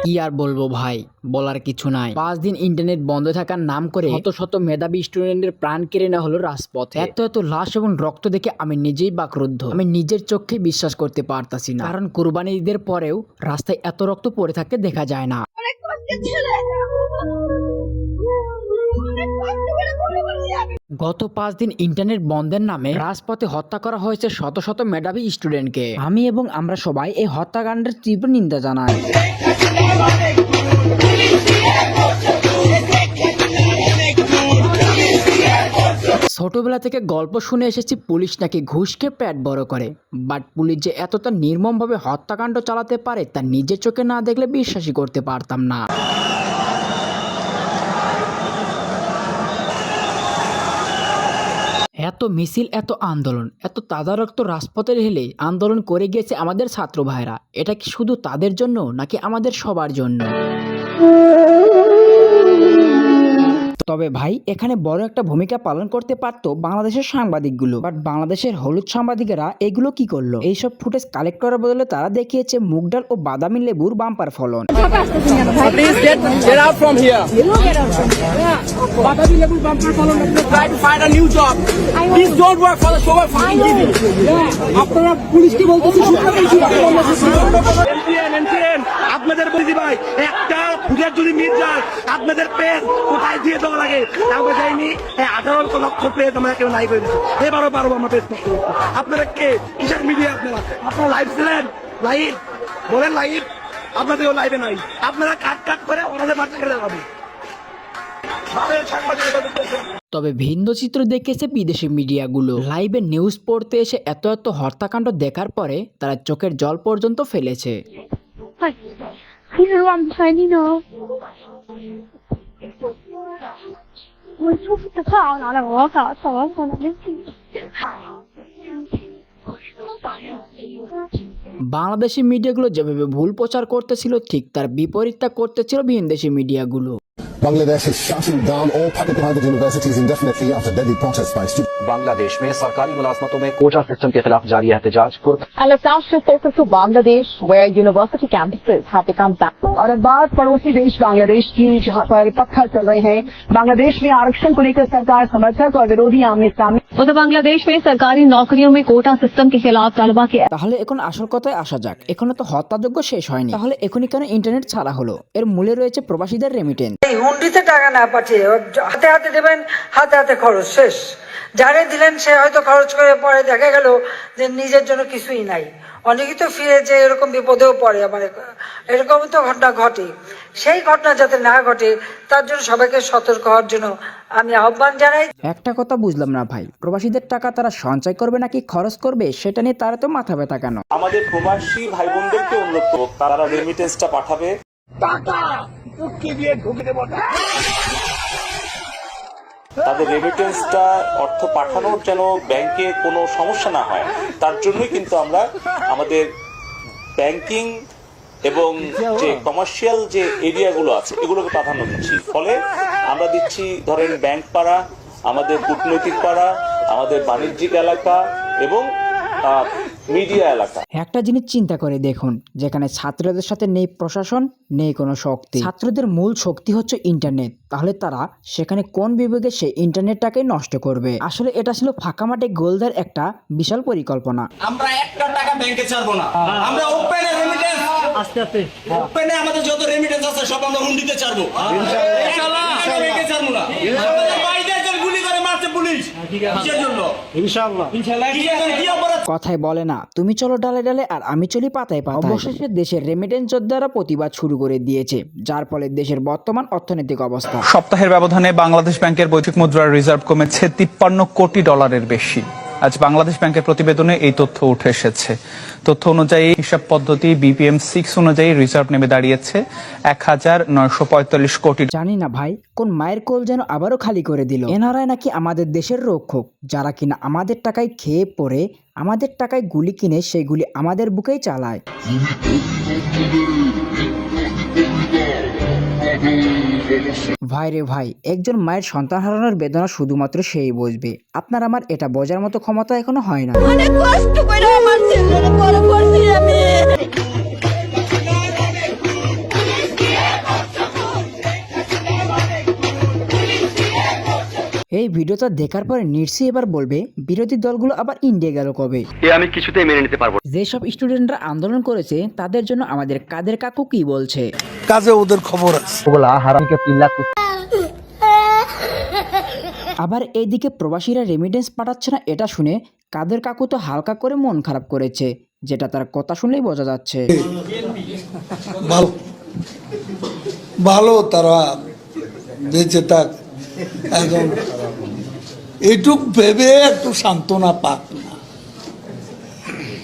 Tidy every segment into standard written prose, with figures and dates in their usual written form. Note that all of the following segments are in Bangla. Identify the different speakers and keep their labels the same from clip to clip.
Speaker 1: কি আর বলবো ভাই, বলার কিছু নাই। 5 দিন ইন্টারনেট বন্ধ থাকার নাম করে শত শত মেধাবী স্টুডেন্টের প্রাণ কেড়ে নেওয়া হলো রাজপথে। এত এত লাশ এবং রক্ত দেখে আমি নিজেই বাকরুদ্ধ। আমি নিজের চোখে বিশ্বাস করতে পারতাছি না, কারণ কুরবানি ঈদের পরেও রাস্তায় এত রক্ত পড়ে থাকতে দেখা যায় না। গত 5 দিন ইন্টারনেট বন্ধের নামে রাজপথে হত্যা করা হয়েছে শত শত মেধাবী স্টুডেন্টকে। আমি এবং আমরা সবাই এই হত্যাকাণ্ডের তীব্র নিন্দা জানাই। ছোটবেলা থেকে গল্প শুনে এসেছি পুলিশ নাকি ঘুষকে পেট বড় করে, বাট পুলিশ যে এতটা নির্মমভাবে হত্যাকাণ্ড চালাতে পারে তা নিজের চোখে না দেখলে বিশ্বাসই করতে পারতাম না। এত মিছিল, এত আন্দোলন, এত তাদারক্ত রাজপথে ঢেলে আন্দোলন করে গিয়েছে আমাদের ছাত্র ভাইরা। এটা কি শুধু তাদের জন্য নাকি আমাদের সবার জন্য? তবে ভাই, এখানে বড় একটা ভূমিকা পালন করতে পারতো বাংলাদেশের সাংবাদিকগুলো, বাট বাংলাদেশের হলুদ সাংবাদিকেরা এগুলো কি করলো? এইসব ফুটেজ কালেক্ট করার বদলে তারা দেখিয়েছে মুগ ডাল ও বাদামি লেবুর বাম্পার ফলন।
Speaker 2: আপনাদের বলছি ভাই, একটা ফুটেজ যদি মিস যায় আপনাদের পেজ কোথায় দিয়ে দেওয়া লাগে আমরা যাইনি। 18 লক্ষ পেজ আমরা কেউ নাই করে দিচ্ছি, এবারও পারবো আমরা পেজ করতে। আপনারা কে কিসের মিডিয়া? আপনারা লাইভ ছিলেন? লাইভ বলেন, লাইভ আপনাদেরও লাইভে নাই। আপনারা কাট করে ওনাদের বাচ্চাকে দেখাবে।
Speaker 1: তবে ভিন্ন চিত্র দেখেছে বিদেশি মিডিয়াগুলো। লাইভে নিউজ পড়তে এসে এত এত হত্যাকাণ্ড দেখার পরে তারা চোখের জল পর্যন্ত ফেলেছে। বাংলাদেশি মিডিয়াগুলো যেভাবে ভুল প্রচার করতেছিল, ঠিক তার বিপরীতটা করতেছিল ভিনদেশি মিডিয়াগুলো।
Speaker 3: Bangladesh is shutting down all public and private universities indefinitely after deadly protests by students.
Speaker 4: Bangladesh में सरकारी मुलाजमतों में कोटा सिस्टम के खिलाफ जारी एहतजाज को
Speaker 5: Al-Assad should focus to Bangladesh, where university campuses have become back. और अब बात पड़ोसी देश बांग्लादेश की, जहां पर पत्थर चल रहे हैं। बांग्लादेश में आरक्षण को लेकर सरकार समर्थक और विरोधी आमने सामने। उधर बांग्लादेश में सरकारी नौकरियों में कोटा सिस्टम के खिलाफ तलबा के।
Speaker 1: তাহলে এখন আসল কথায় আসা যাক। এখনো তো হত্যাযজ্ঞ শেষ হয়নি, তাহলে এখনই কেন ইন্টারনেট ছাড়া হলো? এর মূলে রয়েছে প্রবাসীদের রেমিটেন্স।
Speaker 6: হুন্ডিতে টাকা না পাঠিয়ে হাতে হাতে দেবেন, হাতে হাতে খরচ শেষ। যারে দিলেন সে হয়তো খরচ করে পরে দেখা গেল যে নিজের জন্য কিছুই নাই। অনেকেই তো ফিরে যে এরকম বিপদেও পড়ে। আমার এরকম তো ঘটনা ঘটে। সেই ঘটনা যাতে না ঘটে তার জন্য সবাইকে সতর্ক হওয়ার জন্য আমি আহ্বান জানাই।
Speaker 1: একটা কথা বুঝলাম না ভাই, প্রবাসীদের টাকা তারা সঞ্চয় করবে নাকি খরচ করবে সেটা নিয়ে তারা তো মাথা ব্যথা কেন?
Speaker 7: আমাদের প্রবাসী ভাই বোনদেরকে অনুরোধ করব, তারা রেমিটেন্সটা পাঠাবে। তাদের রেমিটেন্সটা অর্থ পাঠানোর যেন ব্যাংকে কোনো সমস্যা না হয়, তার জন্যই কিন্তু আমরা আমাদের ব্যাংকিং এবং যে কমার্শিয়াল যে এরিয়াগুলো আছে এগুলোকে প্রাধান্য দিচ্ছি। ফলে আমরা দিচ্ছি ধরেন ব্যাংক পাড়া, আমাদের কূটনৈতিক পাড়া, আমাদের বাণিজ্যিক এলাকা এবং মিডিয়া এলাকা।
Speaker 1: একটা জিনিস চিন্তা করে দেখুন, যেখানে ছাত্রদের সাথে নেই প্রশাসন, নেই কোনো শক্তি, ছাত্রদের মূল শক্তি হচ্ছে ইন্টারনেট, তাহলে তারা সেখানে কোন বিভাগে সেই ইন্টারনেটটাকে নষ্ট করবে? আসলে এটা ছিল ফাঁকা মাঠে গোলদার একটা বিশাল পরিকল্পনা।
Speaker 2: আমরা একটা টাকা ব্যাংকে ছাড়বো না, আমরা ওপেনে রেমিটেন্স আস্তে আস্তে ওপেনে আমাদের যত রেমিটেন্স আছে সব আমরা হুন্ডিতে ছাড়বো। ইনশাআল্লাহ ব্যাংকে ছাড়বো না। বাইরের গুলি করে মারছে পুলিশ, কিসের জন্য? ইনশাআল্লাহ কি অপরাধ?
Speaker 1: কথায় বলে না, তুমি চলো ডালে ডালে আর আমি চলি পাতায় পাতায়। অবশেষে দেশের রেমিটেন্স যোদ্ধারা প্রতিবাদ শুরু করে দিয়েছে, যার ফলে দেশের বর্তমান অর্থনৈতিক অবস্থা।
Speaker 8: সপ্তাহের ব্যবধানে বাংলাদেশ ব্যাংকের বৈশ্বিক মুদ্রার রিজার্ভ কমেছে 53 কোটি ডলারের বেশি। আজ বাংলাদেশ ব্যাংকের প্রতিবেদনে এই তথ্য উঠে এসেছে। তথ্য অনুযায়ী হিসাব পদ্ধতি BPM 6 অনুযায়ী রিজার্ভ নেমে দাঁড়িয়েছে 1945 কোটি।
Speaker 1: জানি না ভাই, কোন মায়ের কোল যেন আবারও খালি করে দিল। এনারাই নাকি আমাদের দেশের রক্ষক, যারা কিনা আমাদের টাকায় খেয়ে পরে আমাদের টাকায় গুলি কিনে সেই গুলি আমাদের বুকেই চালায়। ভাই রে ভাই, একজন মায়ের সন্তান হারানোর বেদনা শুধুমাত্র সেই বুঝবে। আপনার আমার এটা বোঝার মতো ক্ষমতা এখনো হয় না।
Speaker 9: অনেক কষ্ট করে আমার ছেলের বড় করছি আমি।
Speaker 1: এই ভিডিওটা দেখার পরে নিশ্চয়ই এবার বলবে বিরোধী দলগুলো আবার ইন্ডিয়া গেল কবে।
Speaker 2: আমি কিছুতেই মেনে নিতে পারবো।
Speaker 1: যেসব স্টুডেন্টরা আন্দোলন করেছে তাদের জন্য আমাদের কাদের কাকু কি বলছে।
Speaker 2: কাজে ওদের খবর আছে।
Speaker 1: আবার এইদিকে প্রবাসীরা রেমিটেন্স পাঠাচ্ছে না এটা শুনে কাদের কাকু তো হালকা করে মন খারাপ করেছে, যেটা তার কথা শুনলেই বোঝা যাচ্ছে।
Speaker 9: ভালো তারা বেঁচে থাক, এখন এইটুক ভেবে একটু সান্ত্বনা পাক না,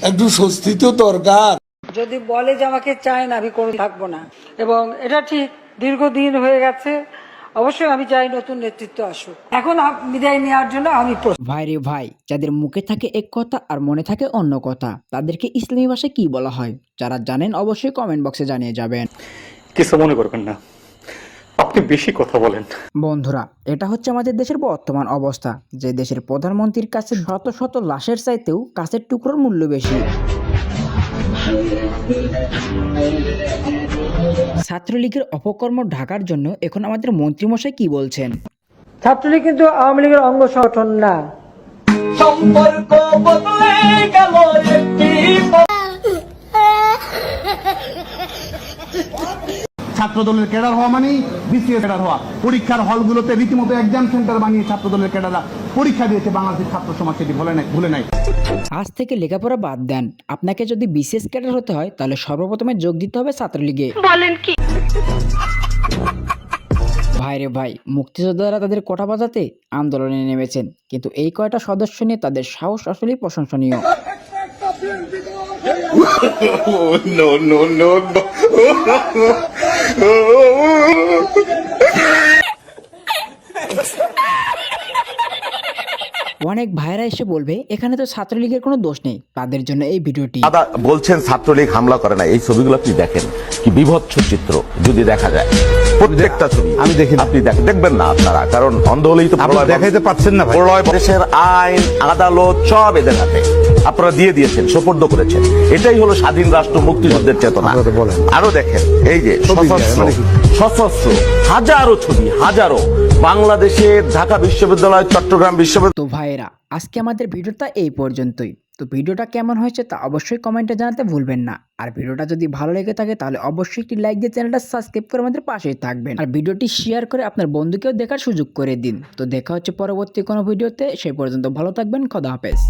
Speaker 9: একটু স্বস্তি তো দরকার।
Speaker 6: যদি বলে যে আমাকে চায় না, আমি কোনো থাকবো না। এবং এটা ঠিক, দীর্ঘদিন হয়ে গেছে, অবশ্যই আমি চাই নতুন নেতৃত্ব আসুক। এখন বিদায় নেওয়ার জন্য আমি
Speaker 1: ভাই রে ভাই, যাদের মুখে থাকে এক কথা আর মনে থাকে অন্য কথা, তাদেরকে ইসলামী ভাষায় কি বলা হয়? যারা জানেন অবশ্যই কমেন্ট বক্সে জানিয়ে যাবেন।
Speaker 10: কিছু মনে করবেন না, আপনি বেশি কথা বলেন।
Speaker 1: বন্ধুরা, এটা হচ্ছে আমাদের দেশের বর্তমান অবস্থা, যে দেশের প্রধানমন্ত্রীর কাছে শত শত লাশের চাইতেও কাছের টুকরোর মূল্য বেশি। ছাত্রলীগের অপকর্ম ঢাকার জন্য এখন আমাদের মন্ত্রীমশাই কি বলছেন?
Speaker 6: ছাত্রলীগ কিন্তু আওয়ামী লীগের অঙ্গ সংগঠন না।
Speaker 2: সম্পর্ক বদলে গেল ছাত্রদলের ক্যাডার হওয়া মানে বিসিএস ক্যাডার হওয়া। পরীক্ষার হলগুলোতে রীতিমতো এক্সাম সেন্টার বানিয়ে ছাত্রদলের ক্যাডাররা পরীক্ষা দিয়েছে। বাংলাদেশের ছাত্র সমাজ সেটি ভুলে নাই।
Speaker 1: আজ থেকে লেখাপড়া বাদ দেন, আপনাকে যদি বিসিএস ক্যাডার হতে হয় তাহলে সর্বপ্রথমে যোগ দিতে হবে ছাত্রলীগে। বলেন কি? ভাই রে ভাই, মুক্তিযোদ্ধারা তাদের কোটা বাজাতে আন্দোলনে নেমেছেন, কিন্তু এই কয়টা সদস্য নিয়ে তাদের সাহস আসলেই প্রশংসনীয়। অনেক ভাইরা এসে বলবে এখানে তো ছাত্রলীগের কোনো দোষ নেই, তাদের জন্য এই ভিডিওটি।
Speaker 11: দাদা বলছেন ছাত্রলীগ হামলা করে না, এই ছবিগুলো আপনি দেখেন কি বিভৎস চিত্র যদি দেখা যায়, প্রত্যেকটা ছবি আমি দেখি, আপনি দেখবেন না আপনারা, কারণ অন্ধ হলেই তো দেখাইতে পাচ্ছেন না। দেশের আইন আদালত সব এদের হাতে, আপনারা দিয়ে দিয়েছেন, সোপর্দ করেছেন। এটাই হলো স্বাধীন রাষ্ট্র মুক্তিযুদ্ধের চেতনা। আরো দেখেন এই যে সশস্ত্র হাজারো ছবি, হাজারো বাংলাদেশের ঢাকা বিশ্ববিদ্যালয়, চট্টগ্রাম বিশ্ববিদ্যালয়।
Speaker 1: তো ভাইরা, আজকে আমাদের ভিডিওটা এই পর্যন্তই। তো ভিডিওটা কেমন হয়েছে তা অবশ্যই কমেন্টে জানাতে ভুলবেন না। আর ভিডিওটা যদি ভালো লেগে থাকে তাহলে অবশ্যই একটি লাইক দিয়ে চ্যানেলটা সাবস্ক্রাইব করে আমাদের পাশেই থাকবেন। আর ভিডিওটি শেয়ার করে আপনার বন্ধুকেও দেখার সুযোগ করে দিন। তো দেখা হচ্ছে পরবর্তী কোনো ভিডিওতে, সেই পর্যন্ত ভালো থাকবেন, খোদা হাফেজ।